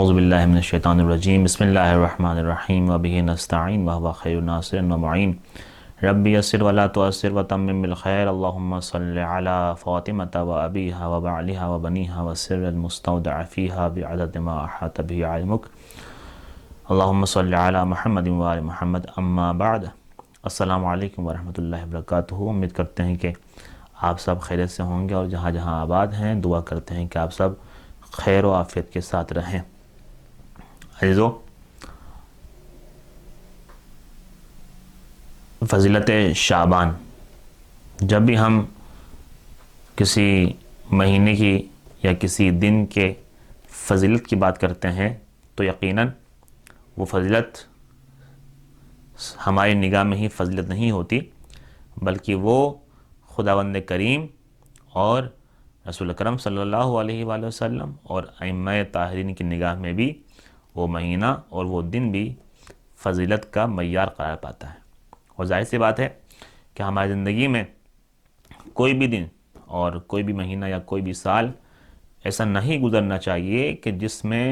اعوذ باللہ من الشیطان الرجیم بسم اللہ الرحمن الرحیم وبہ نستعین وہو خیر ناصر ومعین رب یسر ولا تعسر وتمم بالخیر اللہم صل علی فاطمۃ وابیہا وبعلہا وبنیہا وسر المستودع فیہا بعدد ما احاط بہ علمک اللہم صل علی محمد وآل محمد اما بعد۔ السلام علیکم ورحمۃ اللہ وبرکاتہ۔ امید کرتے ہیں کہ آپ سب خیریت سے ہوں گے اور جہاں جہاں آباد ہیں دعا کرتے ہیں کہ آپ سب خیر و عافیت کے ساتھ رہیں۔ عزیزو، فضیلت شعبان، جب بھی ہم کسی مہینے کی یا کسی دن کے فضیلت کی بات کرتے ہیں تو یقیناً وہ فضیلت ہماری نگاہ میں ہی فضیلت نہیں ہوتی، بلکہ وہ خداوند کریم اور رسول اکرم صلی اللہ علیہ وآلہ وسلم اور ائمہ طاہرین کی نگاہ میں بھی وہ مہینہ اور وہ دن بھی فضیلت کا معیار قرار پاتا ہے۔ اور ظاہر سی بات ہے کہ ہماری زندگی میں کوئی بھی دن اور کوئی بھی مہینہ یا کوئی بھی سال ایسا نہیں گزرنا چاہیے کہ جس میں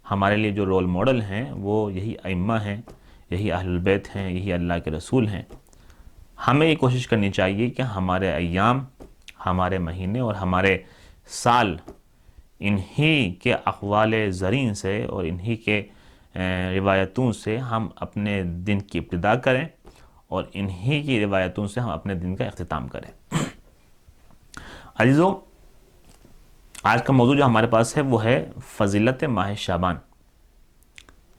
ہمارے لیے جو رول ماڈل ہیں وہ یہی ائمہ ہیں، یہی اہل البیت ہیں، یہی اللہ کے رسول ہیں۔ ہمیں یہ کوشش کرنی چاہیے کہ ہمارے ایام، ہمارے مہینے اور ہمارے سال انہی کے اقوال زرین سے اور انہی کے روایتوں سے ہم اپنے دن کی ابتدا کریں اور انہی کی روایتوں سے ہم اپنے دن کا اختتام کریں۔ عزیزو، آج کا موضوع جو ہمارے پاس ہے وہ ہے فضیلت ماہ شعبان۔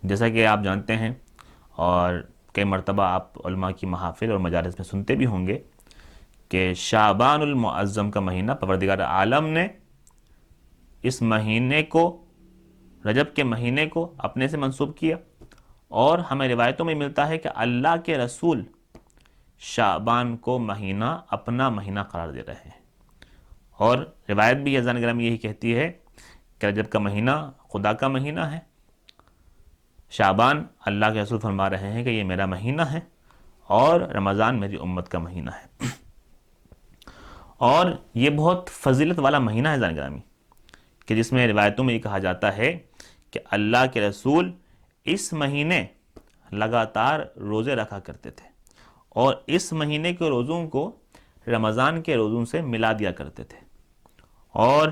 جیسا کہ آپ جانتے ہیں اور کئی مرتبہ آپ علماء کی محافل اور مجالس میں سنتے بھی ہوں گے کہ شعبان المعظم کا مہینہ پروردگار عالم نے اس مہینے کو، رجب کے مہینے کو اپنے سے منسوب کیا، اور ہمیں روایتوں میں ملتا ہے کہ اللہ کے رسول شعبان کو مہینہ اپنا مہینہ قرار دے رہے ہیں۔ اور روایت بھی اذان گرامی یہی کہتی ہے کہ رجب کا مہینہ خدا کا مہینہ ہے، شعبان اللہ کے رسول فرما رہے ہیں کہ یہ میرا مہینہ ہے، اور رمضان میری امت کا مہینہ ہے۔ اور یہ بہت فضیلت والا مہینہ ہے اذان گرامی، کہ جس میں روایتوں میں یہ کہا جاتا ہے کہ اللہ کے رسول اس مہینے لگاتار روزے رکھا کرتے تھے اور اس مہینے کے روزوں کو رمضان کے روزوں سے ملا دیا کرتے تھے۔ اور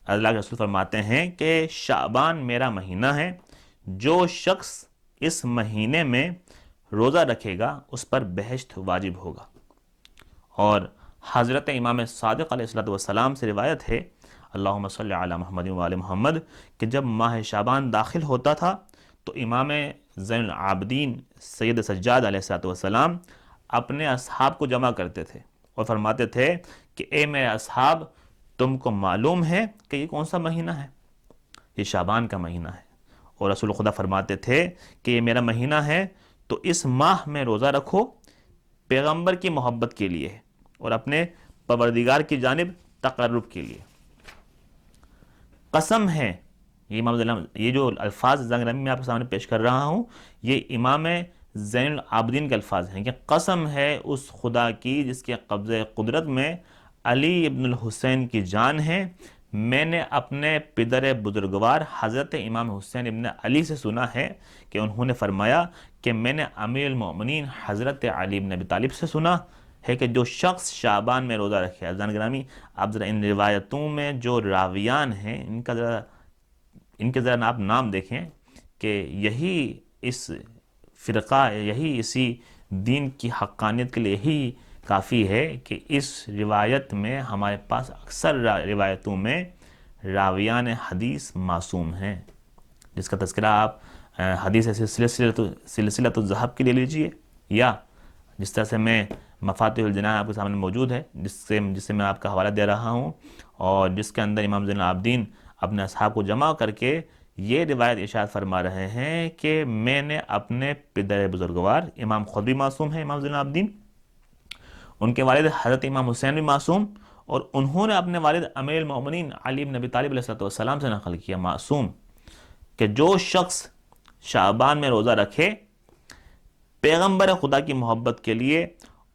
اللہ کے رسول فرماتے ہیں کہ شعبان میرا مہینہ ہے، جو شخص اس مہینے میں روزہ رکھے گا اس پر بہشت واجب ہوگا۔ اور حضرت امام صادق علیہ السلام سے روایت ہے، اللہم صلی علی محمد وآل محمد، کہ جب ماہ شعبان داخل ہوتا تھا تو امام زین العابدین سید سجاد علیہ السلام اپنے اصحاب کو جمع کرتے تھے اور فرماتے تھے کہ اے میرے اصحاب، تم کو معلوم ہے کہ یہ کون سا مہینہ ہے؟ یہ شعبان کا مہینہ ہے۔ اور رسول خدا فرماتے تھے کہ یہ میرا مہینہ ہے تو اس ماہ میں روزہ رکھو، پیغمبر کی محبت کے لیے اور اپنے پروردگار کی جانب تقرب کے لیے۔ قسم ہے، یہ جو الفاظ زنگرمی میں آپ کے سامنے پیش کر رہا ہوں، یہ امام زین العابدین کے الفاظ ہیں کہ قسم ہے اس خدا کی جس کے قبضہ قدرت میں علی ابن الحسین کی جان ہے، میں نے اپنے پدر بزرگوار حضرت امام حسین ابن علی سے سنا ہے کہ انہوں نے فرمایا کہ میں نے امیر المؤمنین حضرت علی ابن ابی طالب سے سنا ہے کہ جو شخص شعبان میں روزہ رکھے۔ عزیزان گرامی، آپ ذرا ان روایتوں میں جو راویان ہیں ان کے ذرا آپ نام دیکھیں کہ یہی اس فرقہ، یہی اسی دین کی حقانیت کے لیے یہی کافی ہے کہ اس روایت میں ہمارے پاس اکثر روایتوں میں راویان حدیث معصوم ہیں، جس کا تذکرہ آپ حدیث سلسلۃ الذہب کے لے لیجئے، یا جس طرح سے میں مفاتیح الجنان آپ کے سامنے موجود ہے جس سے میں آپ کا حوالہ دے رہا ہوں، اور جس کے اندر امام زین العابدین اپنے اصحاب کو جمع کر کے یہ روایت ارشاد فرما رہے ہیں کہ میں نے اپنے پدر بزرگوار، امام خود بھی معصوم ہیں امام زین العابدین، ان کے والد حضرت امام حسین بھی معصوم، اور انہوں نے اپنے والد امیر المؤمنین علی بن ابی طالب علیہ السلام سے نقل کیا معصوم، کہ جو شخص شعبان میں روزہ رکھے پیغمبر خدا کی محبت کے لیے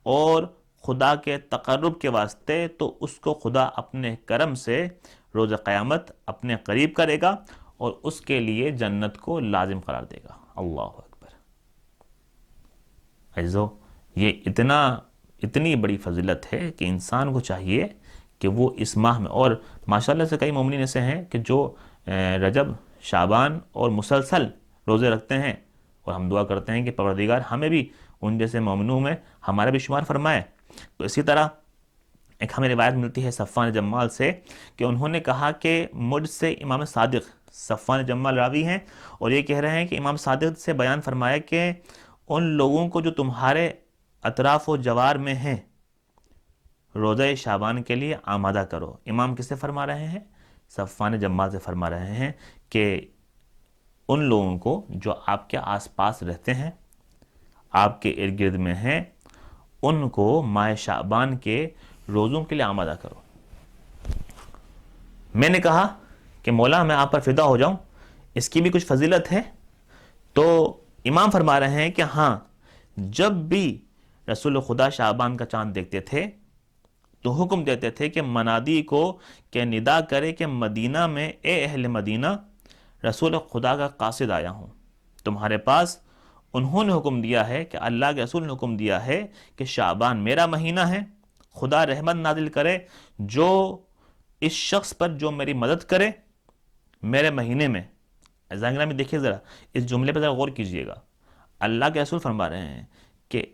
اور خدا کے تقرب کے واسطے، تو اس کو خدا اپنے کرم سے روز قیامت اپنے قریب کرے گا، اور اس کے لیے جنت کو لازم قرار دے گا۔ اللہ اکبر۔ عزیزو، یہ اتنی بڑی فضیلت ہے کہ انسان کو چاہیے کہ وہ اس ماہ میں، اور ماشاءاللہ سے کئی مومنین ایسے ہیں کہ جو رجب، شعبان اور مسلسل روزے رکھتے ہیں، اور ہم دعا کرتے ہیں کہ پروردگار ہمیں بھی ان جیسے مومنوں میں ہمارا بھی شمار فرمائے۔ تو اسی طرح ایک ہمیں روایت ملتی ہے صفوان جمال سے کہ انہوں نے کہا کہ مجھ سے امام صادق، صفوان جمال راوی ہیں، اور یہ کہہ رہے ہیں کہ امام صادق سے بیان فرمایا کہ ان لوگوں کو جو تمہارے اطراف و جوار میں ہیں روزہ شعبان کے لیے آمادہ کرو۔ امام کس سے فرما رہے ہیں؟ صفوان جمال سے فرما رہے ہیں کہ ان لوگوں کو جو آپ کے آس پاس رہتے ہیں، آپ کے ارد گرد میں ہیں، ان کو ماہ شعبان کے روزوں کے لیے آمادہ کرو۔ میں نے کہا کہ مولا میں آپ پر فدا ہو جاؤں، اس کی بھی کچھ فضیلت ہے؟ تو امام فرما رہے ہیں کہ ہاں، جب بھی رسول خدا شعبان کا چاند دیکھتے تھے تو حکم دیتے تھے کہ منادی کو کہ ندا کرے کہ مدینہ میں اے اہل مدینہ، رسول خدا کا قاصد آیا ہوں تمہارے پاس۔ انہوں نے حکم دیا ہے کہ اللہ کے رسول نے حکم دیا ہے کہ شعبان میرا مہینہ ہے، خدا رحمت نازل کرے جو اس شخص پر جو میری مدد کرے میرے مہینے میں۔ عزیزان میں دیکھیے ذرا اس جملے پر ذرا غور کیجئے گا۔ اللہ کے رسول فرما رہے ہیں کہ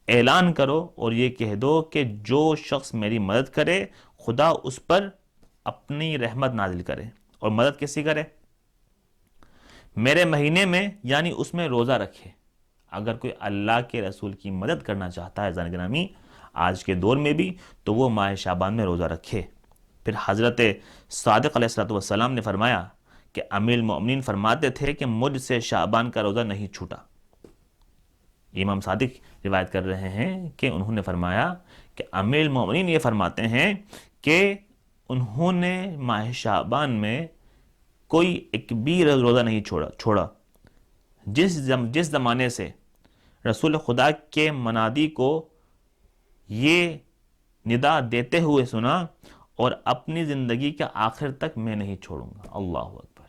اعلان کرو اور یہ کہہ دو کہ جو شخص میری مدد کرے خدا اس پر اپنی رحمت نازل کرے، اور مدد کیسی کرے؟ میرے مہینے میں، یعنی اس میں روزہ رکھے۔ اگر کوئی اللہ کے رسول کی مدد کرنا چاہتا ہے عزیزان گرامی آج کے دور میں بھی، تو وہ ماہ شعبان میں روزہ رکھے۔ پھر حضرت صادق علیہ السلام نے فرمایا کہ امیر المؤمنین فرماتے تھے کہ مجھ سے شعبان کا روزہ نہیں چھوٹا۔ امام صادق روایت کر رہے ہیں کہ انہوں نے فرمایا کہ امیر المؤمنین یہ فرماتے ہیں کہ انہوں نے ماہ شعبان میں کوئی ایک بھی روزہ نہیں چھوڑا۔ جس زمانے سے رسول خدا کے منادی کو یہ ندا دیتے ہوئے سنا، اور اپنی زندگی کے آخر تک میں نہیں چھوڑوں گا۔ اللہ اکبر۔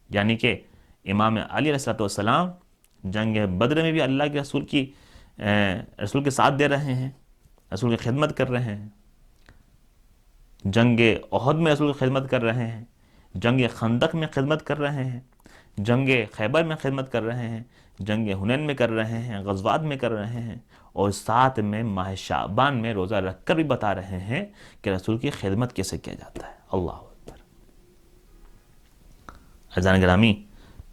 یعنی کہ امام علی علیہ السلام جنگ بدر میں بھی اللہ کے رسول کے ساتھ دے رہے ہیں، رسول کی خدمت کر رہے ہیں، جنگ احد میں رسول کی خدمت کر رہے ہیں، جنگ خندق میں خدمت کر رہے ہیں، جنگ خیبر میں خدمت کر رہے ہیں، جنگ حنین میں کر رہے ہیں، غزوات میں کر رہے ہیں، اور ساتھ میں ماہ شعبان میں روزہ رکھ کر بھی بتا رہے ہیں کہ رسول کی خدمت کیسے کیا جاتا ہے۔ اللہ اکبر۔ عزیزان گرامی،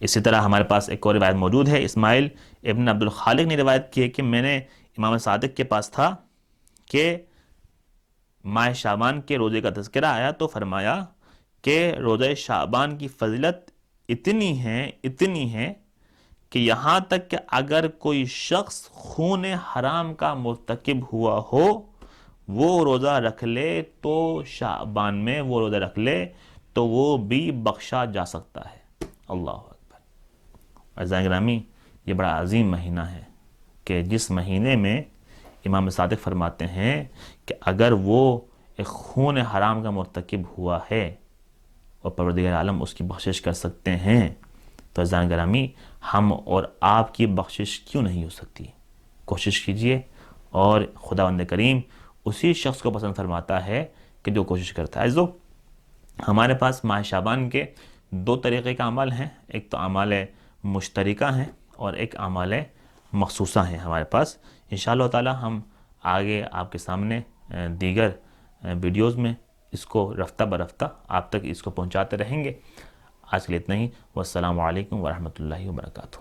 اسی طرح ہمارے پاس ایک اور روایت موجود ہے۔ اسماعیل ابن عبد الخالق نے روایت کی ہے کہ میں نے امام صادق کے پاس تھا کہ ماہ شعبان کے روزے کا تذکرہ آیا تو فرمایا کہ روزہ شعبان کی فضیلت اتنی ہے کہ یہاں تک کہ اگر کوئی شخص خون حرام کا مرتکب ہوا ہو وہ روزہ رکھ لے تو شعبان میں وہ روزہ رکھ لے تو وہ بھی بخشا جا سکتا ہے۔ اللہ اکبر۔ عزیزان گرامی، یہ بڑا عظیم مہینہ ہے کہ جس مہینے میں امام صادق فرماتے ہیں کہ اگر وہ ایک خون حرام کا مرتکب ہوا ہے اور پروردگار عالم اس کی بخشش کر سکتے ہیں، تو عزیزان گرامی ہم اور آپ کی بخشش کیوں نہیں ہو سکتی؟ کوشش کیجئے، اور خداوند کریم اسی شخص کو پسند فرماتا ہے کہ جو کوشش کرتا ہے۔ عزیزو، ہمارے پاس ماہ شعبان کے دو طریقے کا عمل ہیں، ایک تو اعمال مشترکہ ہیں اور ایک اعمال مخصوصہ ہیں ہمارے پاس۔ انشاءاللہ تعالی ہم آگے آپ کے سامنے دیگر ویڈیوز میں اس کو رفتہ برفتہ آپ تک اس کو پہنچاتے رہیں گے۔ آج کے لیے اتنا ہی، والسلام علیکم ورحمۃ اللہ وبرکاتہ۔